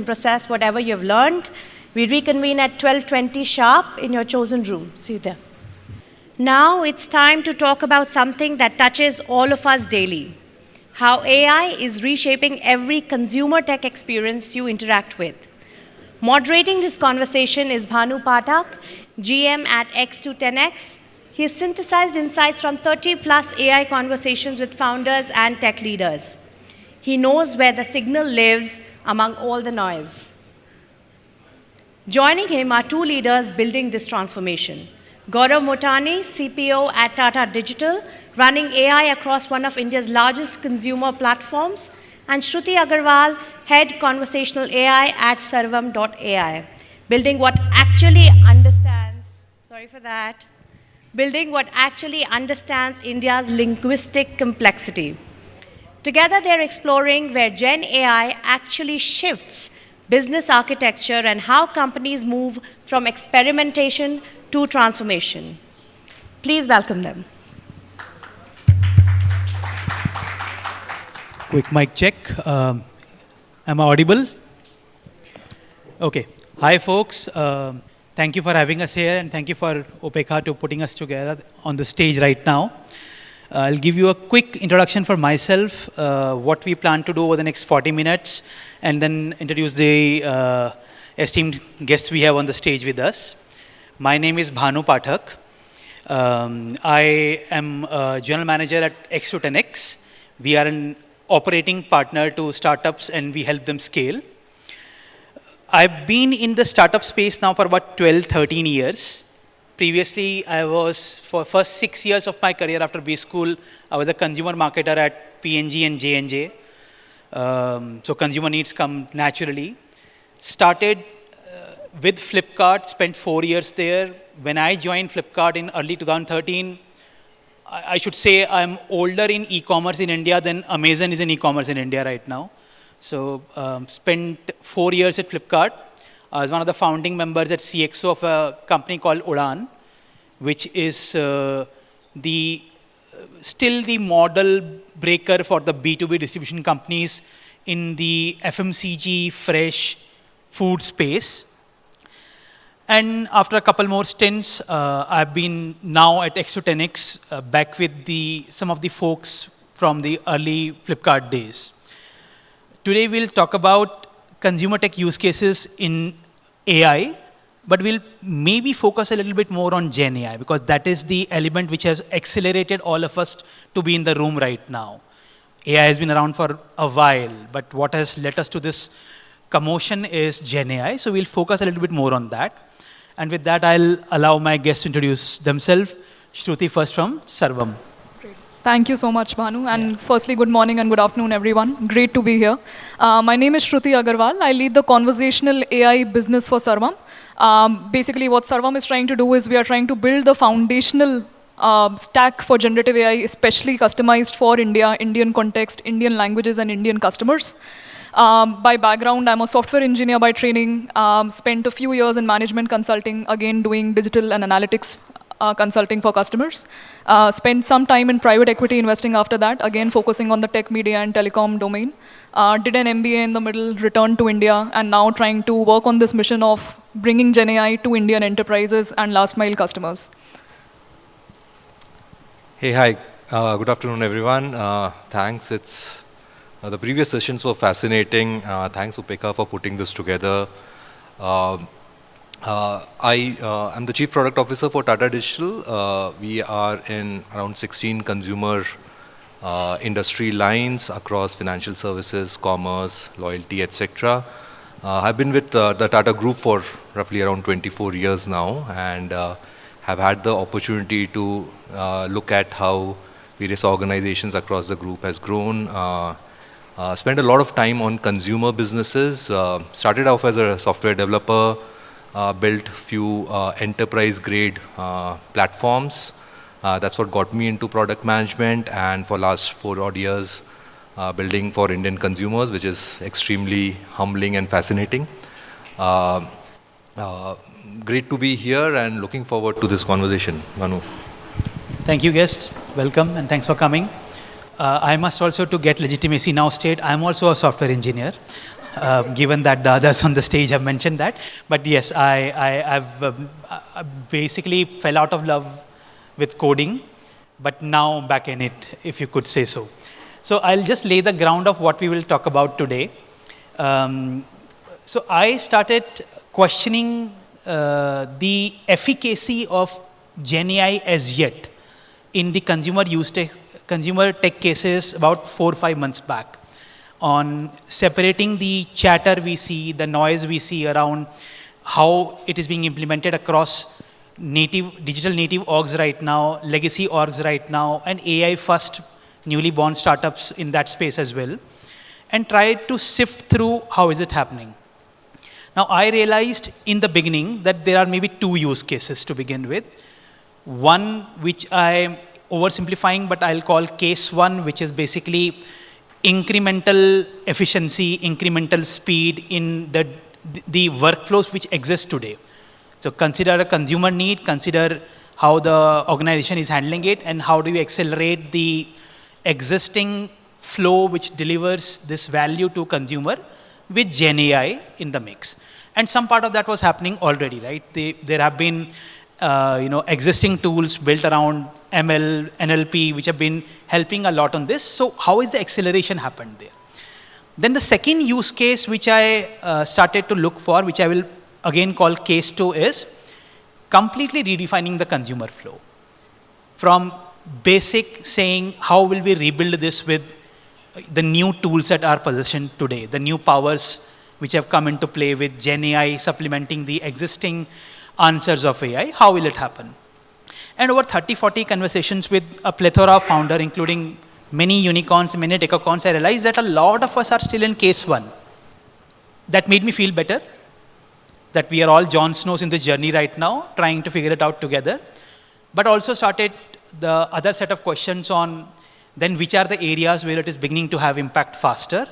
process whatever you've learned. We reconvene at 12:20 sharp in your chosen room. See you there. Now it's time to talk about something that touches all of us daily. How AI is reshaping every consumer tech experience you interact with. Moderating this conversation is Bhanu Pathak, GM at X210X. He has synthesized insights from 30+ AI conversations with founders and tech leaders. He knows where the signal lives among all the noise. Joining him are two leaders building this transformation. Gaurav Motani, CPO at Tata Digital, running AI across one of India's largest consumer platforms, and Shruti Agarwal, Head Conversational AI at Sarvam.ai, building what actually understands India's linguistic complexity. Together, they're exploring where Gen AI actually shifts business architecture and how companies move from experimentation to transformation. Please welcome them. Quick mic check. Am I audible? Okay. Hi, folks. Thank you for having us here, and thank you for Upekha to putting us together on the stage right now. I'll give you a quick introduction for myself, what we plan to do over the next 40 minutes, and then introduce the esteemed guests we have on the stage with us. My name is Bhanu Pathak. I am a general manager at X210X. We are an operating partner to startups, and we help them scale. I've been in the startup space now for about 12, 13 years. Previously, I was, for first 6 years of my career after B school, I was a consumer marketer at P&G and J&J. So consumer needs come naturally. Started with Flipkart, spent 4 years there. When I joined Flipkart in early 2013, I should say I'm older in e-commerce in India than Amazon is in e-commerce in India right now. So spent 4 years at Flipkart. I was one of the founding members at CXO of a company called Udaan, which is still the model breaker for the B2B distribution companies in the FMCG fresh food space. And after a couple more stints, I've been now at X210X, back with some of the folks from the early Flipkart days. Today we'll talk about consumer tech use cases in AI, but we'll maybe focus a little bit more on Gen AI, because that is the element which has accelerated all of us to be in the room right now. AI has been around for a while, but what has led us to this commotion is Gen AI, so we'll focus a little bit more on that. And with that, I'll allow my guests to introduce themselves. Shruti first from Sarvam. Great. Thank you so much, Bhanu. And firstly, good morning and good afternoon, everyone. Great to be here. My name is Shruti Agarwal. I lead the conversational AI business for Sarvam. Basically, what Sarvam is trying to do is we are trying to build the foundational stack for generative AI, especially customized for India, Indian context, Indian languages, and Indian customers. By background, I'm a software engineer by training, spent a few years in management consulting, again doing digital and analytics consulting for customers. Spent some time in private equity investing after that, again focusing on the tech, media, and telecom domain. Did an MBA in the middle, returned to India, and now trying to work on this mission of bringing Gen AI to Indian enterprises and last mile customers. Hey, hi. Good afternoon, everyone. Thanks. The previous sessions were fascinating. Thanks, Upekha, for putting this together. I am the Chief Product Officer for Tata Digital. We are in around 16 consumer industry lines across financial services, commerce, loyalty, etc. I've been with the Tata Group for roughly around 24 years now, and have had the opportunity to look at how various organizations across the group has grown. Spent a lot of time on consumer businesses. Started off as a software developer, built few enterprise-grade platforms. That's what got me into product management, and for last 4 odd years, building for Indian consumers, which is extremely humbling and fascinating. Great to be here and looking forward to this conversation, Bhanu. Thank you, guest. Welcome, and thanks for coming. I must also, to get legitimacy now state, I'm also a software engineer. given that the others on the stage have mentioned that. But yes, I basically fell out of love with coding, but now back in it, if you could say so. So I'll just lay the ground of what we will talk about today. So I started questioning the efficacy of GenAI as yet in the consumer tech cases about 4 or 5 months back, on separating the chatter we see, the noise we see around how it is being implemented across digital native orgs right now, legacy orgs right now, and AI first newly born startups in that space as well, and try to sift through how is it happening. Now, I realized in the beginning that there are maybe 2 use cases to begin with. One, which I'm oversimplifying, but I'll call case 1, which is basically incremental efficiency, incremental speed in the workflows which exist today. So consider a consumer need, consider how the organization is handling it, and how do you accelerate the existing flow which delivers this value to consumer with GenAI in the mix. And some part of that was happening already, right? There have been existing tools built around ML, NLP, which have been helping a lot on this. So how is the acceleration happened there? Then the second use case which I started to look for, which I will again call case 2, is completely redefining the consumer flow. From basic saying, how will we rebuild this with the new tools at our possession today, the new powers which have come into play with GenAI supplementing the existing answers of AI, how will it happen? And over 30, 40 conversations with a plethora of founders, including many unicorns, many decacorns, I realized that a lot of us are still in case 1. That made me feel better, that we are all Jon Snows in this journey right now, trying to figure it out together. But also started the other set of questions on then which are the areas where it is beginning to have impact faster,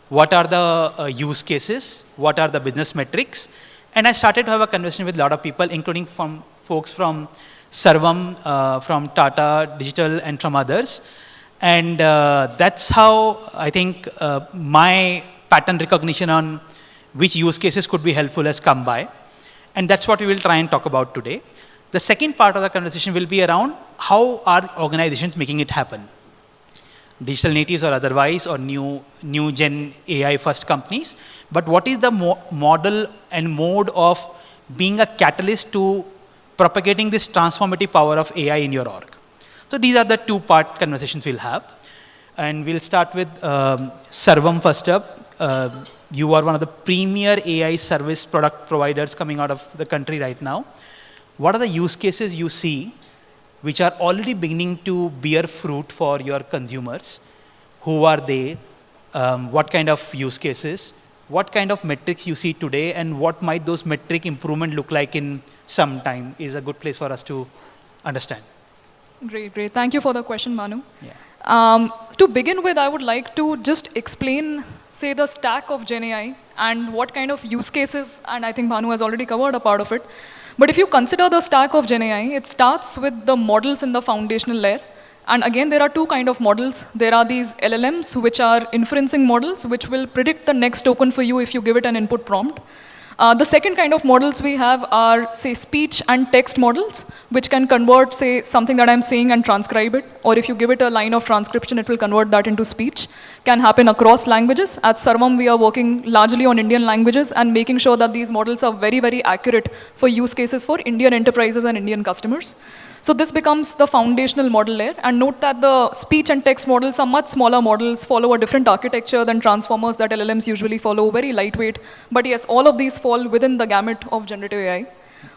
what are the use cases, what are the business metrics. And I started to have a conversation with a lot of people, including from folks from Sarvam, from Tata Digital, and from others. And that's how I think my pattern recognition on which use cases could be helpful has come by. And that's what we will try and talk about today. The second part of the conversation will be around how are organizations making it happen. Digital natives or otherwise, or new gen AI first companies. But what is the model and mode of being a catalyst to propagating this transformative power of AI in your org? So these are the 2-part conversations we'll have. And we'll start with Sarvam first up. You are one of the premier AI service product providers coming out of the country right now. What are the use cases you see which are already beginning to bear fruit for your consumers? Who are they? What kind of use cases? What kind of metrics you see today, and what might those metric improvement look like in some time is a good place for us to understand. Great, great. Thank you for the question, Bhanu. Yeah. To begin with, I would like to just explain, say, the stack of GenAI and what kind of use cases, and I think Bhanu has already covered a part of it. But if you consider the stack of GenAI, it starts with the models in the foundational layer. And again, there are 2 kinds of models. There are these LLMs, which are inferencing models, which will predict the next token for you if you give it an input prompt. The second kind of models we have are, say, speech and text models, which can convert, say, something that I'm saying and transcribe it. Or if you give it a line of transcription, it will convert that into speech. Can happen across languages. At Sarvam, we are working largely on Indian languages and making sure that these models are very, very accurate for use cases for Indian enterprises and Indian customers. So this becomes the foundational model layer. And note that the speech and text models are much smaller models, follow a different architecture than transformers that LLMs usually follow, very lightweight. But yes, all of these fall within the gamut of generative AI.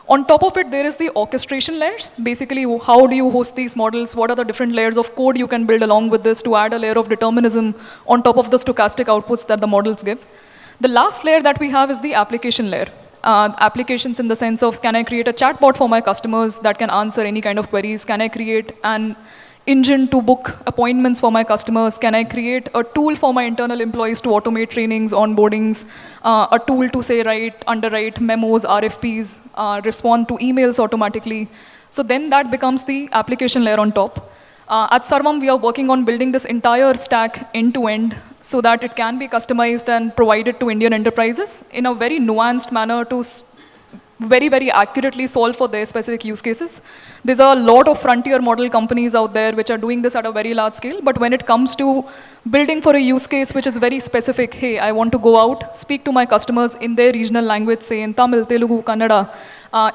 On top of it, there is the orchestration layers. Basically, how do you host these models? What are the different layers of code you can build along with this to add a layer of determinism on top of the stochastic outputs that the models give? The last layer that we have is the application layer. Applications in the sense of, can I create a chatbot for my customers that can answer any kind of queries? Can I create an engine to book appointments for my customers? Can I create a tool for my internal employees to automate trainings, onboardings, a tool to say underwrite memos, RFPs, respond to emails automatically? So then that becomes the application layer on top. At Sarvam, we are working on building this entire stack end to end. so that it can be customized and provided to Indian enterprises in a very nuanced manner to very, very accurately solve for their specific use cases. There's a lot of frontier model companies out there which are doing this at a very large scale, but when it comes to building for a use case which is very specific, hey, I want to go out, speak to my customers in their regional language, say in Tamil, Telugu, Kannada,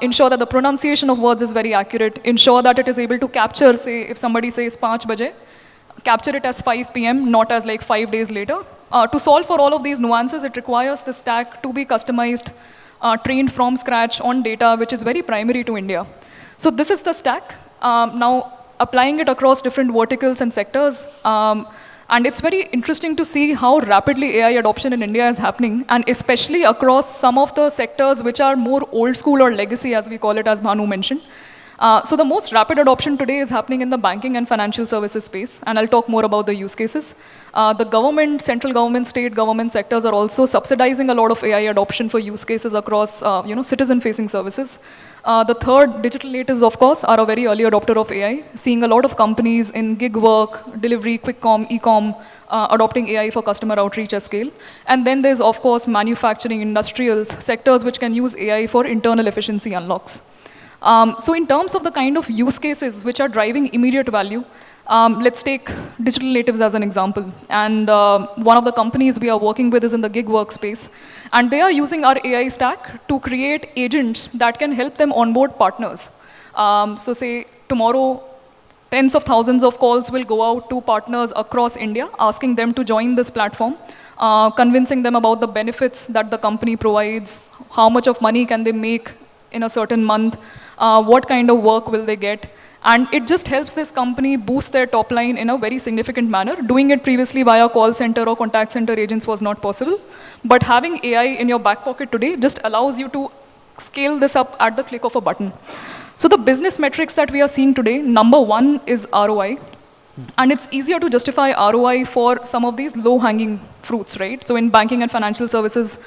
ensure that the pronunciation of words is very accurate, ensure that it is able to capture, say, if somebody says 5 baje, capture it as 5 p.m., not as like 5 days later. To solve for all of these nuances, it requires the stack to be customized, trained from scratch on data, which is very primary to India. So this is the stack. Now, applying it across different verticals and sectors, and it's very interesting to see how rapidly AI adoption in India is happening, and especially across some of the sectors which are more old school or legacy, as we call it, as Bhanu mentioned. So the most rapid adoption today is happening in the banking and financial services space, and I'll talk more about the use cases. The government, central government, state government sectors are also subsidizing a lot of AI adoption for use cases across citizen-facing services. The third, digital natives, of course, are a very early adopter of AI, seeing a lot of companies in gig work, delivery, quick com, e-com, adopting AI for customer outreach at scale. And then there's, of course, manufacturing, industrials, sectors which can use AI for internal efficiency unlocks. So in terms of the kind of use cases which are driving immediate value, let's take digital natives as an example. And one of the companies we are working with is in the gig workspace. And they are using our AI stack to create agents that can help them onboard partners. So say tomorrow, tens of thousands of calls will go out to partners across India, asking them to join this platform, convincing them about the benefits that the company provides, how much of money can they make in a certain month, what kind of work will they get. And it just helps this company boost their top line in a very significant manner. Doing it previously via call center or contact center agents was not possible. But having AI in your back pocket today just allows you to scale this up at the click of a button. So the business metrics that we are seeing today, number one is ROI. And it's easier to justify ROI for some of these low-hanging fruits, right? So in banking and financial services,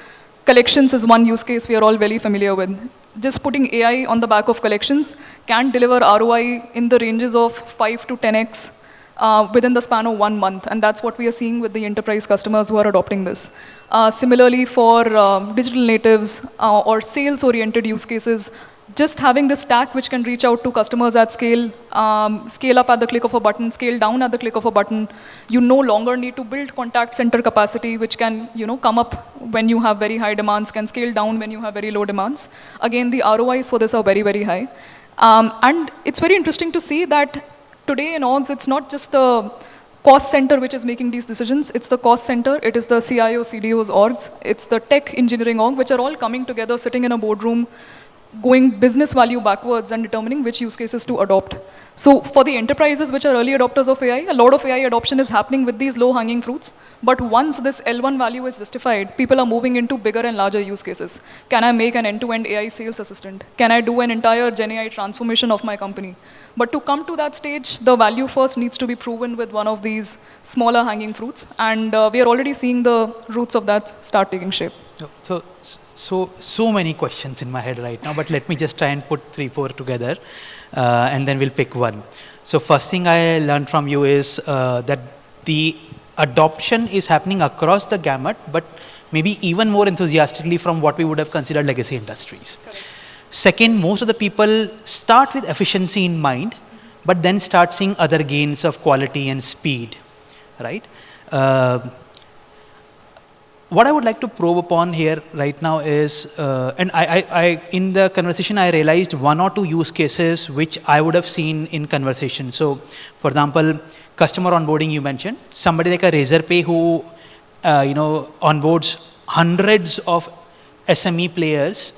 collections is one use case we are all very familiar with. Just putting AI on the back of collections can deliver ROI in the ranges of 5 to 10x within the span of 1 month. And that's what we are seeing with the enterprise customers who are adopting this. Similarly, for digital natives or sales-oriented use cases, just having this stack which can reach out to customers at scale, scale up at the click of a button, scale down at the click of a button. You no longer need to build contact center capacity, which can come up when you have very high demands, can scale down when you have very low demands. Again, the ROIs for this are very, very high. And it's very interesting to see that today in orgs, it's not just the cost center which is making these decisions. It's the cost center. It is the CIO, CDOs orgs. It's the tech engineering org, which are all coming together, sitting in a boardroom, going business value backwards and determining which use cases to adopt. So for the enterprises which are early adopters of AI, a lot of AI adoption is happening with these low-hanging fruits. But once this L1 value is justified, people are moving into bigger and larger use cases. Can I make an end-to-end AI sales assistant? Can I do an entire Gen AI transformation of my company? But to come to that stage, the value first needs to be proven with one of these smaller hanging fruits. And we are already seeing the roots of that start taking shape. So many questions in my head right now, but let me just try and put 3, 4 together, and then we'll pick one. So first thing I learned from you is that the adoption is happening across the gamut, but maybe even more enthusiastically from what we would have considered legacy industries. Correct. Second, most of the people start with efficiency in mind, but then start seeing other gains of quality and speed, right? What I would like to probe upon here right now is, and I in the conversation, I realized 1 or 2 use cases which I would have seen in conversation. So, for example, customer onboarding you mentioned, somebody like a Razorpay who, onboards hundreds of SME players.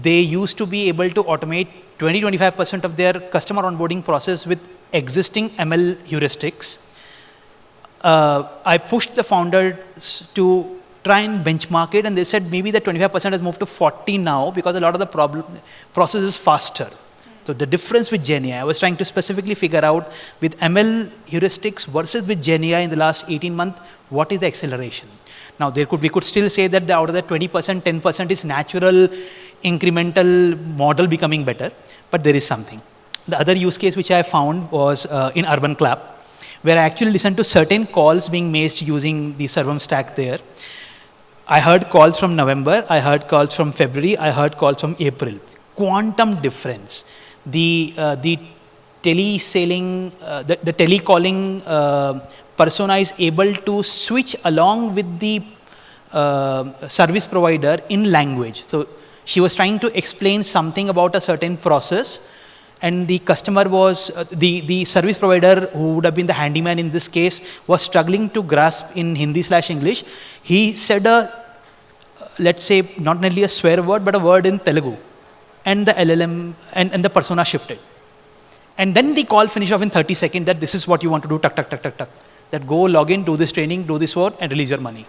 They used to be able to automate 20-25% of their customer onboarding process with existing ML heuristics. I pushed the founders to try and benchmark it, and they said maybe the 25% has moved to 40 now because a lot of the process is faster. So the difference with Gen AI, I was trying to specifically figure out with ML heuristics versus with Gen AI in the last 18 months, what is the acceleration? Now we could still say that out of that 20%, 10% is natural, incremental model becoming better, but there is something. The other use case which I found was in Urban Clap, where I actually listened to certain calls being made using the Sarvam stack there. I heard calls from November, I heard calls from February, I heard calls from April. Quantum difference. The tele-selling, the telecalling persona is able to switch along with the service provider in language. So she was trying to explain something about a certain process, and the customer was, the service provider, who would have been the handyman in this case, was struggling to grasp in Hindi/English. He said let's say, not nearly a swear word, but a word in Telugu. And the LLM, and the persona shifted. And then the call finished off in 30 seconds that this is what you want to do, tuck, tuck, tuck, tuck, tuck. That go log in, do this training, do this work, and release your money.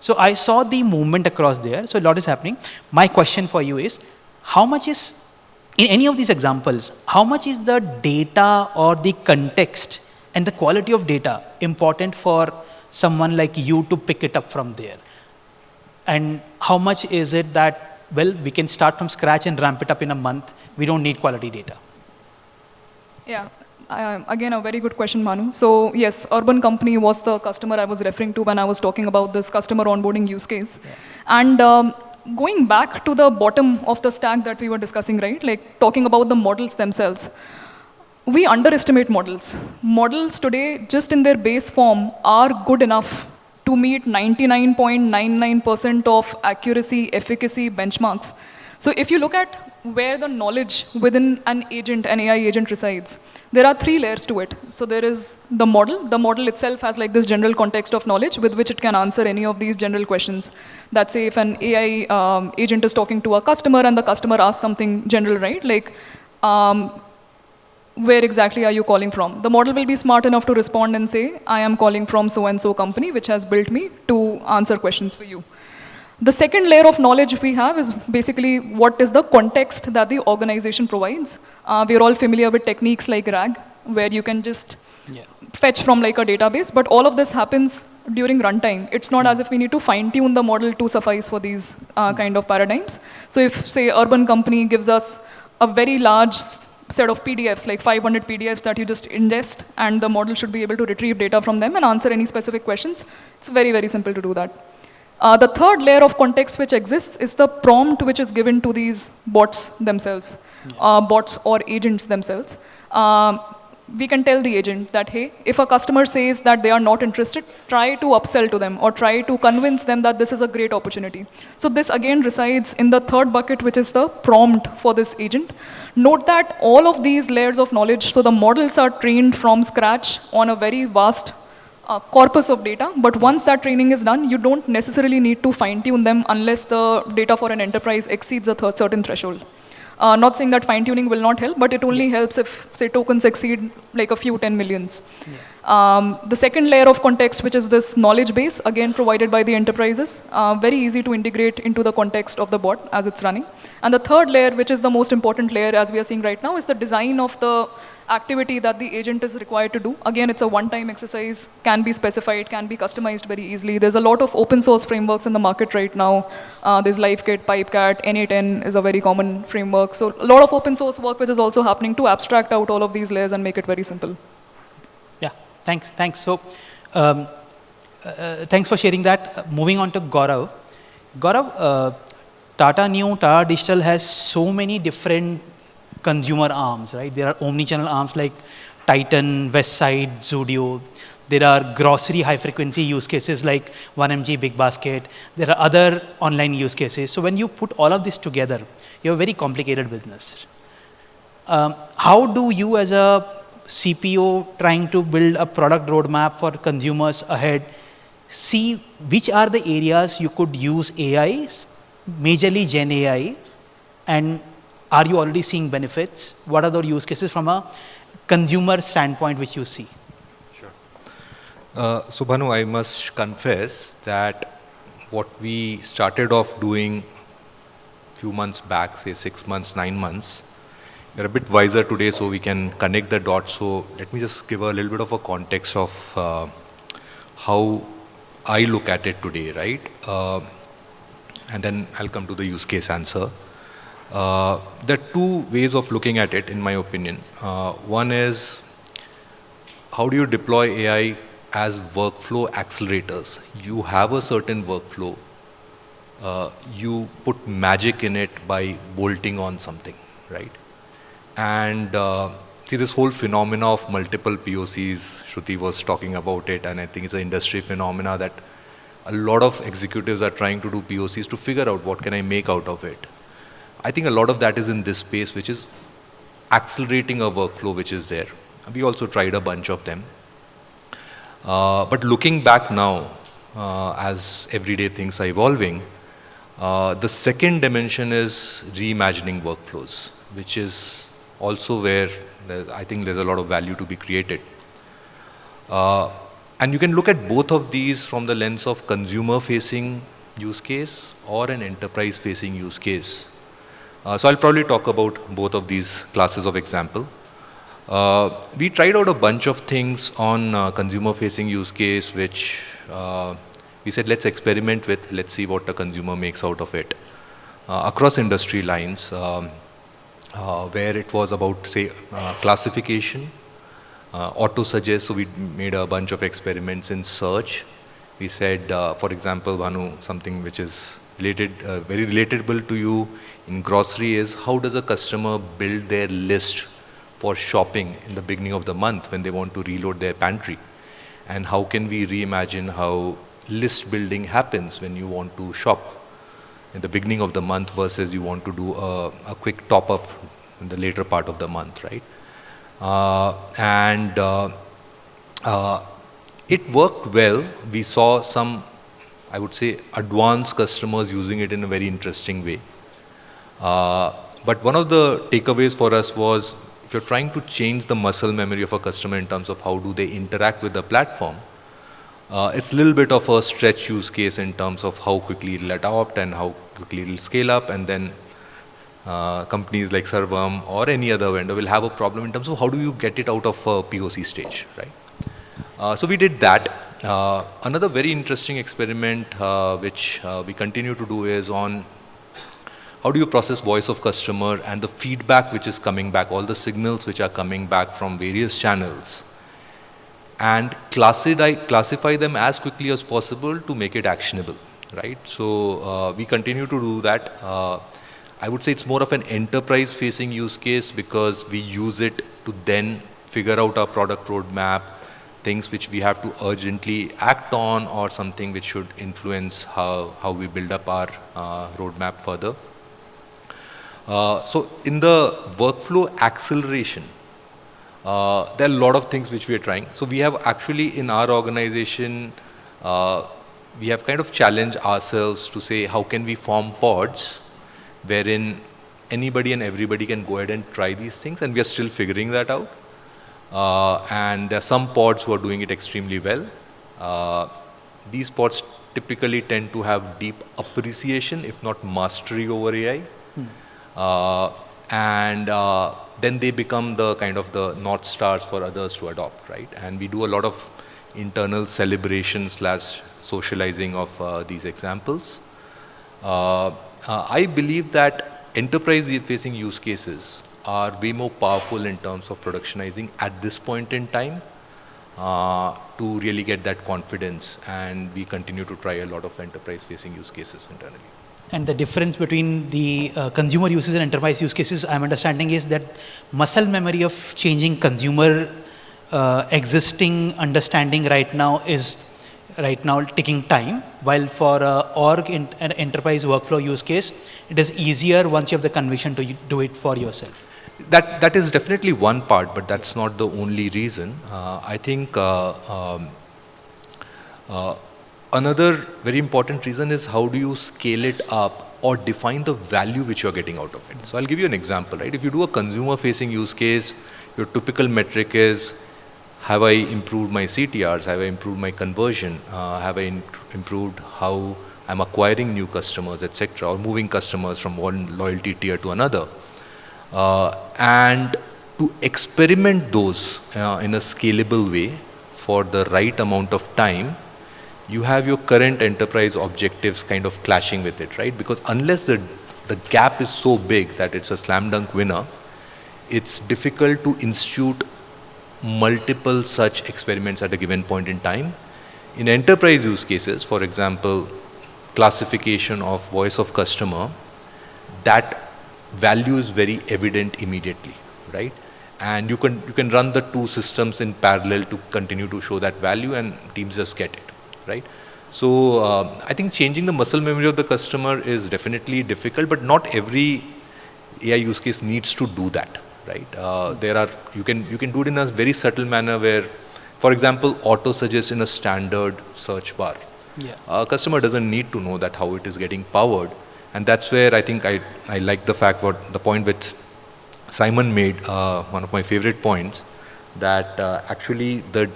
So I saw the movement across there. So a lot is happening. My question for you is, how much is, in any of these examples, how much is the data or the context and the quality of data important for someone like you to pick it up from there? And how much is it that, well, we can start from scratch and ramp it up in a month, we don't need quality data? Yeah, again, a very good question, Bhanu. So yes, Urban Company was the customer I was referring to when I was talking about this customer onboarding use case. Yeah. And going back to the bottom of the stack that we were discussing, right? Like talking about the models themselves. We underestimate models. Models today, just in their base form, are good enough to meet 99.99% of accuracy, efficacy benchmarks. So if you look at where the knowledge within an agent, an AI agent resides, there are 3 layers to it. So there is the model. The model itself has like this general context of knowledge with which it can answer any of these general questions. That say if an AI agent is talking to a customer and the customer asks something general, right? Like, where exactly are you calling from? The model will be smart enough to respond and say, I am calling from so-and-so company, which has built me to answer questions for you. The second layer of knowledge we have is basically what is the context that the organization provides. We are all familiar with techniques like RAG, where you can just fetch from like a database, but all of this happens during runtime. It's not as if we need to fine-tune the model to suffice for these kind of paradigms. So if, say, Urban Company gives us a very large set of PDFs, like 500 PDFs that you just ingest, and the model should be able to retrieve data from them and answer any specific questions. It's very, very simple to do that. The third layer of context which exists is the prompt which is given to these bots themselves, bots or agents themselves. We can tell the agent that, hey, if a customer says that they are not interested, try to upsell to them or try to convince them that this is a great opportunity. So this again resides in the third bucket, which is the prompt for this agent. Note that all of these layers of knowledge, so the models are trained from scratch on a very vast corpus of data, but once that training is done, you don't necessarily need to fine-tune them unless the data for an enterprise exceeds a certain threshold. Not saying that fine-tuning will not help, but it only helps if, say, tokens exceed like a few 10 millions. The second layer of context, which is this knowledge base, again provided by the enterprises, very easy to integrate into the context of the bot as it's running. And the third layer, which is the most important layer as we are seeing right now, is the design of the activity that the agent is required to do. Again, it's a one-time exercise, can be specified, can be customized very easily. There's a lot of open source frameworks in the market right now. There's LiveKit, Pipecart, N8N is a very common framework. So a lot of open source work which is also happening to abstract out all of these layers and make it very simple. Yeah, thanks. So, thanks for sharing that. Moving on to Gaurav. Gaurav, Tata Digital has so many different consumer arms, right? There are omni-channel arms like Titan, Westside, Zudio. There are grocery high-frequency use cases like 1mg Big Basket. There are other online use cases. So when you put all of this together, you have a very complicated business. How do you as a CPO trying to build a product roadmap for consumers ahead, see which are the areas you could use AI, majorly Gen AI, and are you already seeing benefits? What are the use cases from a consumer standpoint which you see? Sure. So Bhanu, I must confess that what we started off doing few months back, say 6 months, 9 months, we're a bit wiser today so we can connect the dots. So let me just give a little bit of a context of how I look at it today, right? And then I'll come to the use case answer. There are two ways of looking at it, in my opinion. One is how do you deploy AI as workflow accelerators? You have a certain workflow. You put magic in it by bolting on something, right? And see, this whole phenomena of multiple POCs, Shruti was talking about it, and I think it's an industry phenomena that a lot of executives are trying to do POCs to figure out what can I make out of it. I think a lot of that is in this space, which is accelerating a workflow which is there. We also tried a bunch of them. But looking back now, as everyday things are evolving, the second dimension is reimagining workflows, which is also where I think there's a lot of value to be created. And you can look at both of these from the lens of consumer-facing use case or an enterprise-facing use case. So I'll probably talk about both of these classes of example. We tried out a bunch of things on consumer-facing use case, which we said, let's experiment with, let's see what the consumer makes out of it. Across industry lines, where it was about, say, classification, auto-suggest, so we made a bunch of experiments in search. We said, for example, Bhanu, something which is related, very relatable to you in grocery is, how does a customer build their list for shopping in the beginning of the month when they want to reload their pantry? And how can we reimagine how list building happens when you want to shop in the beginning of the month versus you want to do a quick top-up in the later part of the month, right? It worked well. We saw some, I would say, advanced customers using it in a very interesting way. But one of the takeaways for us was, if you're trying to change the muscle memory of a customer in terms of how do they interact with the platform, it's a little bit of a stretch use case in terms of how quickly it'll adopt and how quickly it'll scale up, and then companies like Sarvam or any other vendor will have a problem in terms of how do you get it out of a POC stage, right? So we did that. Another very interesting experiment which we continue to do is on how do you process voice of customer and the feedback which is coming back, all the signals which are coming back from various channels, and classify them as quickly as possible to make it actionable, right? So we continue to do that. I would say it's more of an enterprise-facing use case because we use it to then figure out our product roadmap, things which we have to urgently act on, or something which should influence how we build up our roadmap further. So in the workflow acceleration, there are a lot of things which we are trying. So we have actually in our organization, we have kind of challenged ourselves to say, how can we form pods wherein anybody and everybody can go ahead and try these things, and we are still figuring that out. And there are some pods who are doing it extremely well. These pods typically tend to have deep appreciation, if not mastery over AI. And then they become the kind of the North Stars for others to adopt, right? And we do a lot of internal celebration / socializing of these examples. I believe that enterprise-facing use cases are way more powerful in terms of productionizing at this point in time to really get that confidence, and we continue to try a lot of enterprise-facing use cases internally. And the difference between the consumer uses and enterprise use cases, I'm understanding, is that muscle memory of changing consumer existing understanding right now is taking time, while for an enterprise workflow use case, it is easier once you have the conviction to do it for yourself. That is definitely one part, but that's not the only reason. I think another very important reason is how do you scale it up or define the value which you're getting out of it. So I'll give you an example, right? If you do a consumer-facing use case, your typical metric is, have I improved my CTRs? Have I improved my conversion? Have I improved how I'm acquiring new customers, etc., or moving customers from one loyalty tier to another? And to experiment those in a scalable way for the right amount of time, you have your current enterprise objectives kind of clashing with it, right? Because unless the gap is so big that it's a slam dunk winner, it's difficult to institute multiple such experiments at a given point in time. In enterprise use cases, for example, classification of voice of customer, that value is very evident immediately, right? And you can run the two systems in parallel to continue to show that value, and teams just get it, right? So I think changing the muscle memory of the customer is definitely difficult, but not every AI use case needs to do that, right? You can do it in a very subtle manner where, for example, auto suggest in a standard search bar. Yeah. A customer doesn't need to know that how it is getting powered, and that's where I think I like the fact the point which Simon made, one of my favorite points, that actually the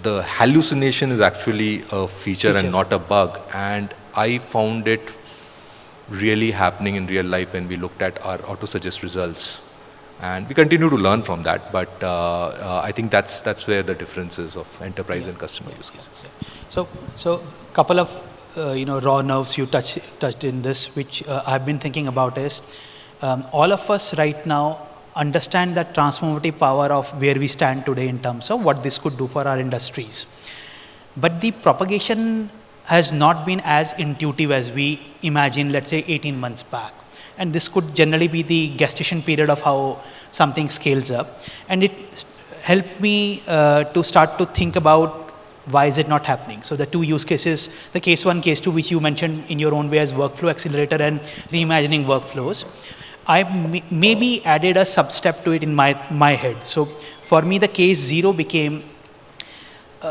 hallucination is actually a feature and not a bug, and I found it really happening in real life when we looked at our auto suggest results, and we continue to learn from that. But I think that's where the difference is of enterprise and customer use cases. So couple of raw nerves you touched in this, which I've been thinking about is all of us right now understand that transformative power of where we stand today in terms of what this could do for our industries. But the propagation has not been as intuitive as we imagined, let's say 18 months back. And this could generally be the gestation period of how something scales up. And it helped me to start to think about why is it not happening. So the two use cases, the case one, case two, which you mentioned in your own way as workflow accelerator and reimagining workflows, I maybe added a sub-step to it in my head. So for me, the case zero became,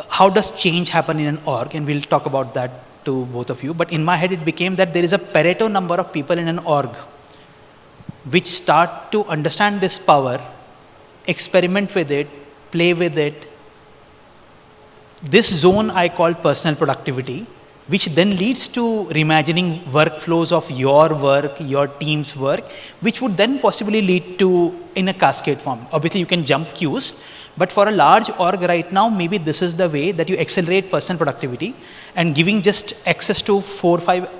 how does change happen in an org? And we'll talk about that to both of you. But in my head, it became that there is a Pareto number of people in an org which start to understand this power, experiment with it, play with it. This zone I call personal productivity, which then leads to reimagining workflows of your work, your team's work, which would then possibly lead to in a cascade form. Obviously, you can jump queues, but for a large org right now, maybe this is the way that you accelerate personal productivity, and giving just access to 4 or 5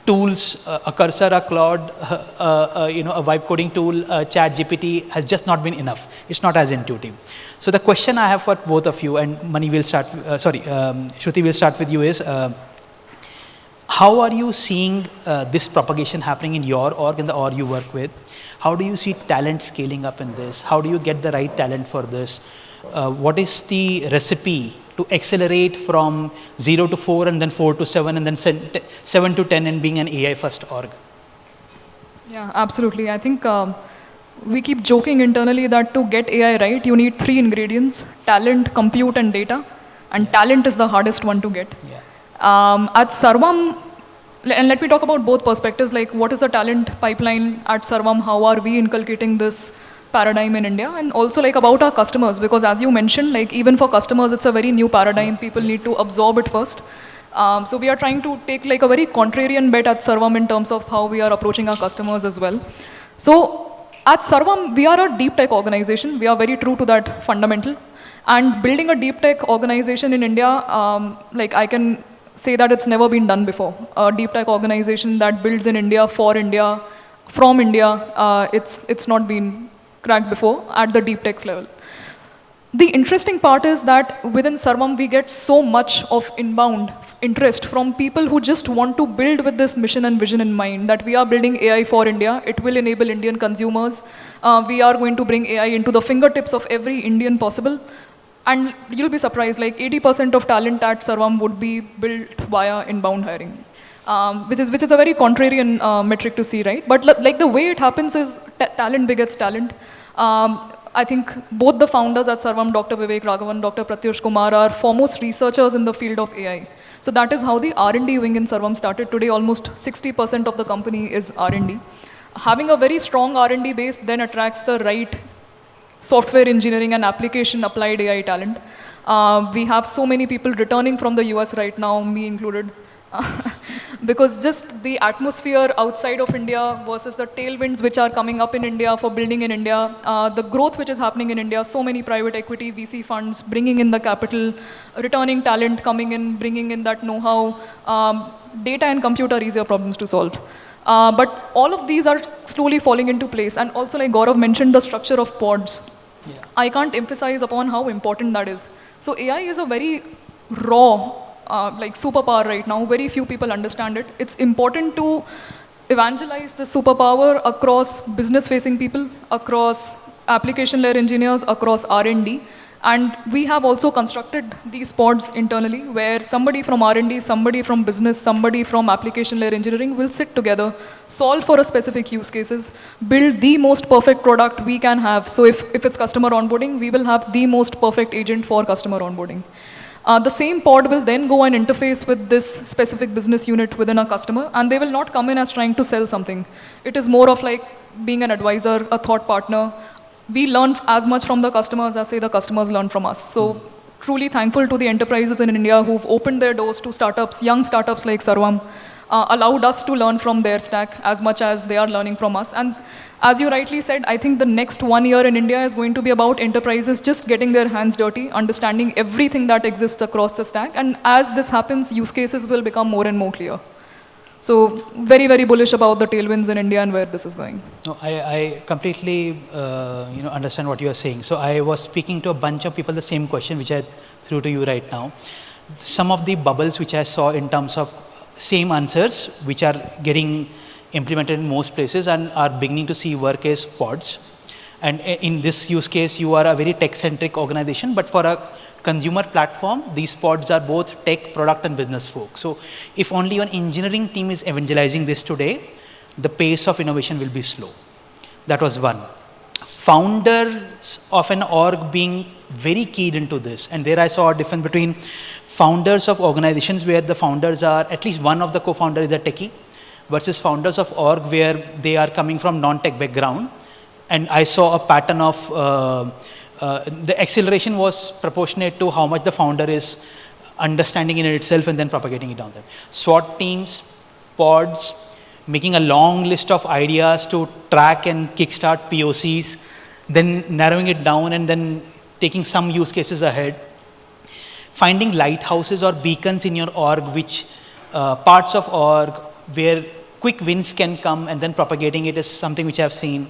tools, a Cursor, a Claude, a vibe coding tool, Chat GPT has just not been enough. It's not as intuitive. So the question I have for both of you, and Mani will start, Shruti will start with you is, how are you seeing this propagation happening in your org and the org you work with? How do you see talent scaling up in this? How do you get the right talent for this? What is the recipe to accelerate from 0 to 4 and then 4 to 7 and then 7 to 10 and being an AI first org? Yeah, absolutely. I think we keep joking internally that to get AI right, you need 3 ingredients: talent, compute, and data. And talent is the hardest one to get. Yeah. At Sarvam, and let me talk about both perspectives, like what is the talent pipeline at Sarvam, how are we inculcating this paradigm in India, and also like about our customers, because as you mentioned, like even for customers, it's a very new paradigm, people need to absorb it first. So we are trying to take like a very contrarian bet at Sarvam in terms of how we are approaching our customers as well. So at Sarvam, we are a deep tech organization, we are very true to that fundamental. And building a deep tech organization in India, like I can say that it's never been done before. A deep tech organization that builds in India, for India, from India, it's not been cracked before at the deep tech level. The interesting part is that within Sarvam, we get so much of inbound interest from people who just want to build with this mission and vision in mind, that we are building AI for India, it will enable Indian consumers, we are going to bring AI into the fingertips of every Indian possible. And you'll be surprised, like 80% of talent at Sarvam would be built via inbound hiring, which is a very contrarian metric to see, right? But like the way it happens is talent begets talent. I think both the founders at Sarvam, Dr. Vivek Raghavan, Dr. Pratyush Kumar, are foremost researchers in the field of AI. So that is how the R&D wing in Sarvam started. Today, almost 60% of the company is R&D. Having a very strong R&D base then attracts the right software engineering and application applied AI talent. We have so many people returning from the US right now, me included, because just the atmosphere outside of India versus the tailwinds which are coming up in India for building in India, the growth which is happening in India, so many private equity, VC funds bringing in the capital, returning talent coming in, bringing in that know-how, data and compute are easier problems to solve. But all of these are slowly falling into place. And also, like Gaurav mentioned, the structure of pods. I can't emphasize upon how important that is. So AI is a very raw, like superpower right now. Very few people understand it. It's important to evangelize the superpower across business-facing people, across application-layer engineers, across R&D. And we have also constructed these pods internally where somebody from R&D, somebody from business, somebody from application layer engineering will sit together, solve for a specific use cases, build the most perfect product we can have. So if it's customer onboarding, we will have the most perfect agent for customer onboarding. The same pod will then go and interface with this specific business unit within a customer, and they will not come in as trying to sell something. It is more of like being an advisor, a thought partner. We learn as much from the customers as, say, the customers learn from us. So truly thankful to the enterprises in India who've opened their doors to startups, young startups like Sarvam, allowed us to learn from their stack as much as they are learning from us. And as you rightly said, I think the next 1 year in India is going to be about enterprises just getting their hands dirty, understanding everything that exists across the stack. And as this happens, use cases will become more and more clear. So very, very bullish about the tailwinds in India and where this is going. No, I completely understand what you are saying. So I was speaking to a bunch of people the same question which I threw to you right now. Some of the bubbles which I saw in terms of same answers which are getting implemented in most places and are beginning to see work as pods. And in this use case, you are a very tech-centric organization, but for a consumer platform, these pods are both tech, product, and business folk. So if only one engineering team is evangelizing this today, the pace of innovation will be slow. That was one. Founders of an org being very keyed into this, and there I saw a difference between founders of organizations where the founders are, at least one of the co-founders is a techie, versus founders of org where they are coming from non-tech background. And I saw a pattern of the acceleration was proportionate to how much the founder is understanding in itself and then propagating it down there. SWAT teams, pods, making a long list of ideas to track and kickstart POCs, then narrowing it down and then taking some use cases ahead. Finding lighthouses or beacons in your org, which parts of org where quick wins can come and then propagating it is something which I've seen.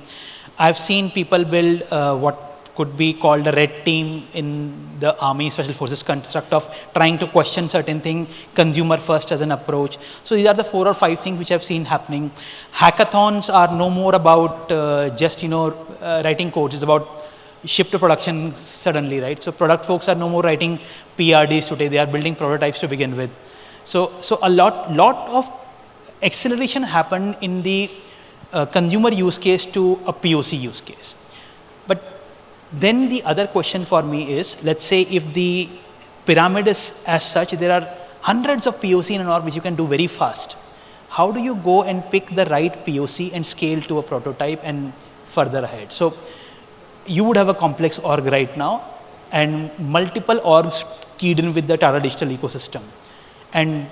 I've seen people build what could be called a red team in the Army Special Forces construct of trying to question certain thing, consumer first as an approach. So these are the 4 or 5 things which I've seen happening. Hackathons are no more about just writing code. It's about ship to production suddenly, right? So product folks are no more writing PRDs today. They are building prototypes to begin with. So a lot of acceleration happened in the consumer use case to a POC use case. But then the other question for me is, let's say if the pyramid is as such, there are hundreds of POC in an org which you can do very fast. How do you go and pick the right POC and scale to a prototype and further ahead? So you would have a complex org right now and multiple orgs keyed in with the Tata Digital ecosystem. And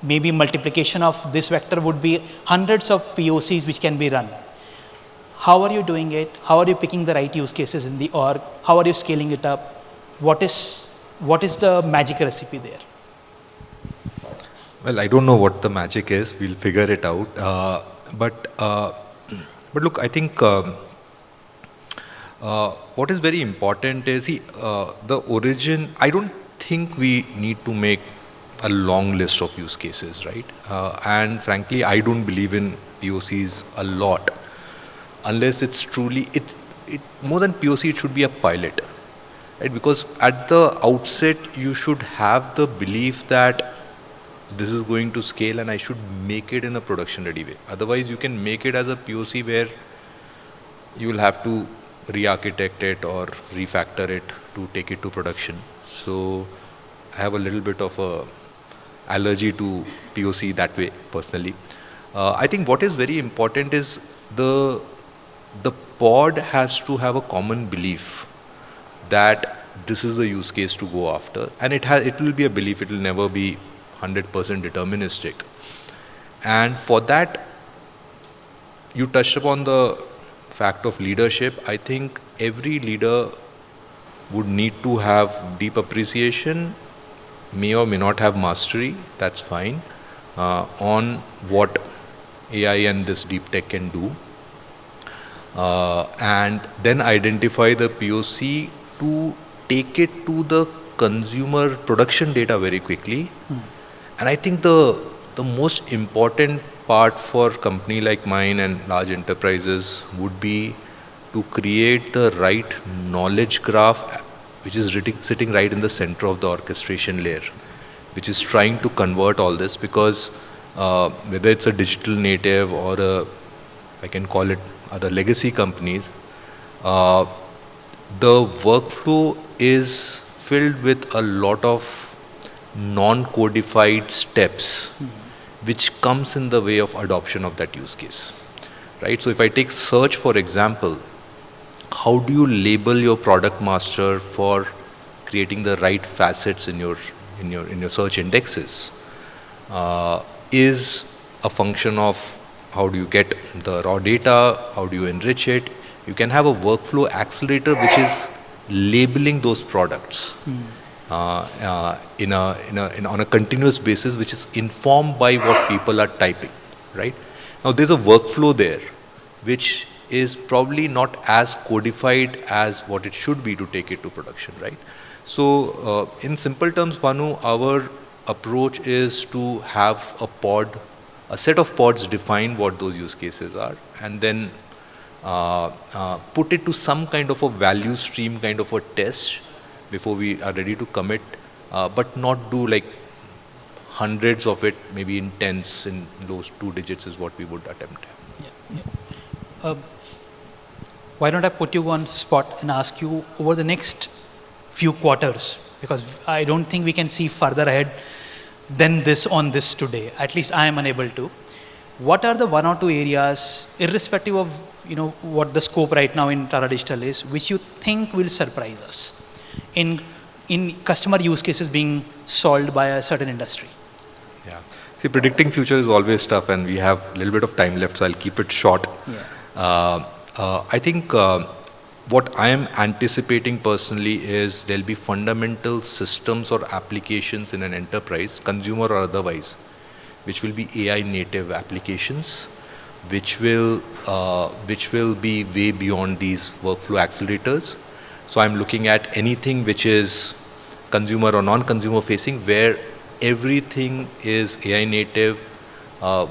maybe multiplication of this vector would be hundreds of POCs which can be run. How are you doing it? How are you picking the right use cases in the org? How are you scaling it up? What is the magic recipe there? Well, I don't know what the magic is. We'll figure it out. But look, I think what is very important is the origin. I don't think we need to make a long list of use cases, right? And frankly, I don't believe in POCs a lot. Unless it's truly, more than POC, it should be a pilot, right? Because at the outset, you should have the belief that this is going to scale and I should make it in a production ready way. Otherwise, you can make it as a POC where you will have to re-architect it or refactor it to take it to production. So I have a little bit of a allergy to POC that way, personally. I think what is very important is the pod has to have a common belief that this is the use case to go after, and it will be a belief. It will never be 100% deterministic. And for that, you touched upon the fact of leadership. I think every leader would need to have deep appreciation, may or may not have mastery, that's fine, on what AI and this deep tech can do. and then identify the POC to take it to the consumer production data very quickly. And I think the most important part for a company like mine and large enterprises would be to create the right knowledge graph, which is sitting right in the center of the orchestration layer, which is trying to convert all this, because whether it's a digital native or I can call it other legacy companies, the workflow is filled with a lot of non-codified steps, which comes in the way of adoption of that use case, right? So if I take search, for example, how do you label your product master for creating the right facets in your search indexes? Is a function of how do you get the raw data, how do you enrich it. You can have a workflow accelerator which is labeling those products on a continuous basis, which is informed by what people are typing, right? Now there's a workflow there which is probably not as codified as what it should be to take it to production, right? So in simple terms, Bhanu, our approach is to have a set of pods define what those use cases are, and then put it to some kind of a value stream, kind of a test before we are ready to commit, but not do like hundreds of it, maybe in tens, in those 2 digits is what we would attempt. Why don't I put you on spot and ask you, over the next few quarters, because I don't think we can see further ahead than this on this today, at least I am unable to. What are the 1 or 2 areas, irrespective of what the scope right now in Tata Digital is, which you think will surprise us in customer use cases being solved by a certain industry? Yeah. See, predicting future is always tough, and we have a little bit of time left, so I'll keep it short. Yeah. I think what I am anticipating personally is there'll be fundamental systems or applications in an enterprise, consumer or otherwise, which will be AI native applications, which will be way beyond these workflow accelerators. So I'm looking at anything which is consumer or non-consumer facing, where everything is AI native,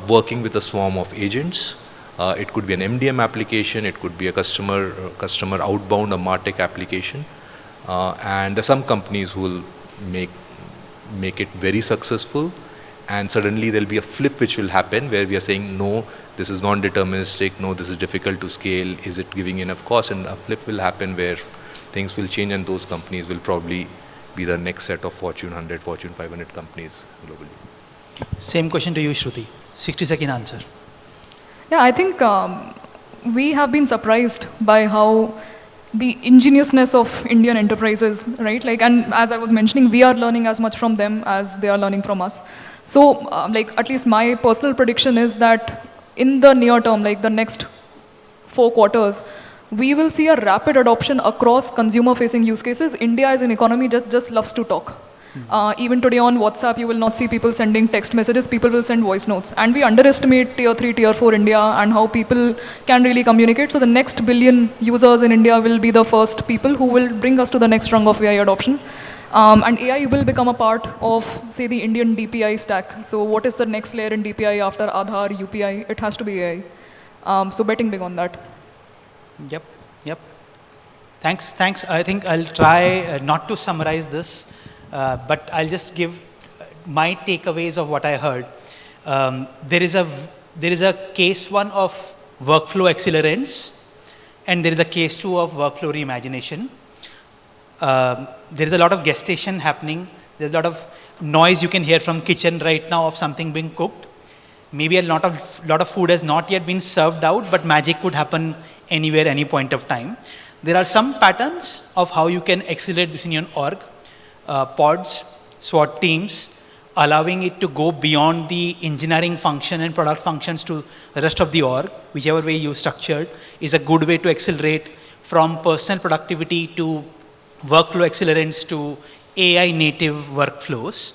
working with a swarm of agents. It could be an MDM application, it could be a customer outbound, a MarTech application. And there's some companies who will make it very successful, and suddenly there'll be a flip which will happen where we are saying, no, this is non-deterministic, no, this is difficult to scale, is it giving enough cost? And a flip will happen where things will change, and those companies will probably be the next set of Fortune 100, Fortune 500 companies globally. Same question to you, Shruti. 60-second answer. Yeah, I think we have been surprised by how the ingeniousness of Indian enterprises, right? Like, and as I was mentioning, we are learning as much from them as they are learning from us. So, like, at least my personal prediction is that in the near term, like the next 4 quarters, we will see a rapid adoption across consumer-facing use cases. India as an economy just loves to talk. Even today on WhatsApp, you will not see people sending text messages, people will send voice notes. And we underestimate tier 3, tier 4 India and how people can really communicate. So the next billion users in India will be the first people who will bring us to the next rung of AI adoption. And AI will become a part of, say, the Indian DPI stack. So what is the next layer in DPI after Aadhaar, UPI? It has to be AI. So betting big on that. Yep. Thanks. I think I'll try not to summarize this. But I'll just give my takeaways of what I heard. There is a case 1 of workflow accelerants, and there is a case 2 of workflow reimagination. There is a lot of gestation happening. There's a lot of noise you can hear from kitchen right now of something being cooked. Maybe a lot of food has not yet been served out, but magic could happen anywhere, any point of time. There are some patterns of how you can accelerate this in your org. Pods, SWAT teams, allowing it to go beyond the engineering function and product functions to the rest of the org, whichever way you structured, is a good way to accelerate from personal productivity to workflow accelerants to AI native workflows.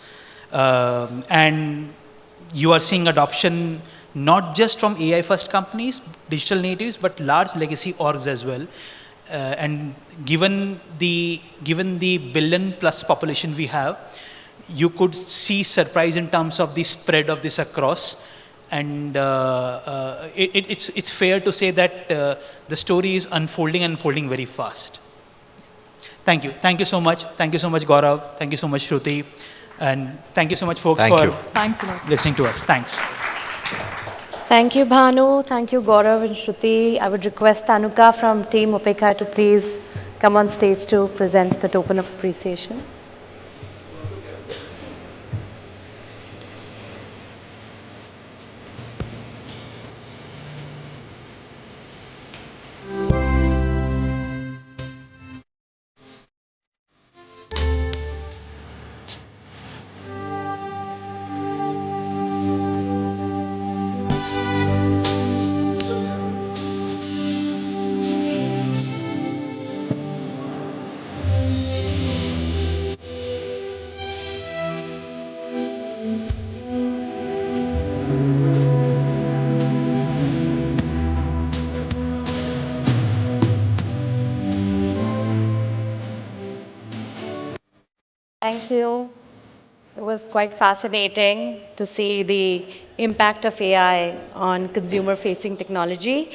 And you are seeing adoption not just from AI first companies, digital natives, but large legacy orgs as well. And given the billion plus population we have, you could see surprise in terms of the spread of this across. And it's fair to say that the story is unfolding very fast. Thank you. Thank you so much. Thank you so much, Gaurav. Thank you so much, Shruti. And thank you so much, folks, Thank you. Thanks a lot. listening to us. Thanks. Thank you, Bhanu. Thank you, Gaurav and Shruti. I would request Tanuka from Team Upeka to please come on stage to present the token of appreciation. Thank you. It was quite fascinating to see the impact of AI on consumer-facing technology.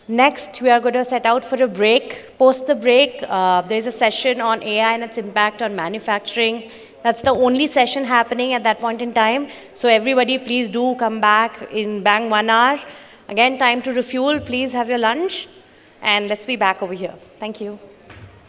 Next, we are going to set out for a break. Post the break, there's a session on AI and its impact on manufacturing. That's the only session happening at that point in time. So everybody, please do come back in bang 1 hour. Again, time to refuel. Please have your lunch. And let's be back over here. Thank you.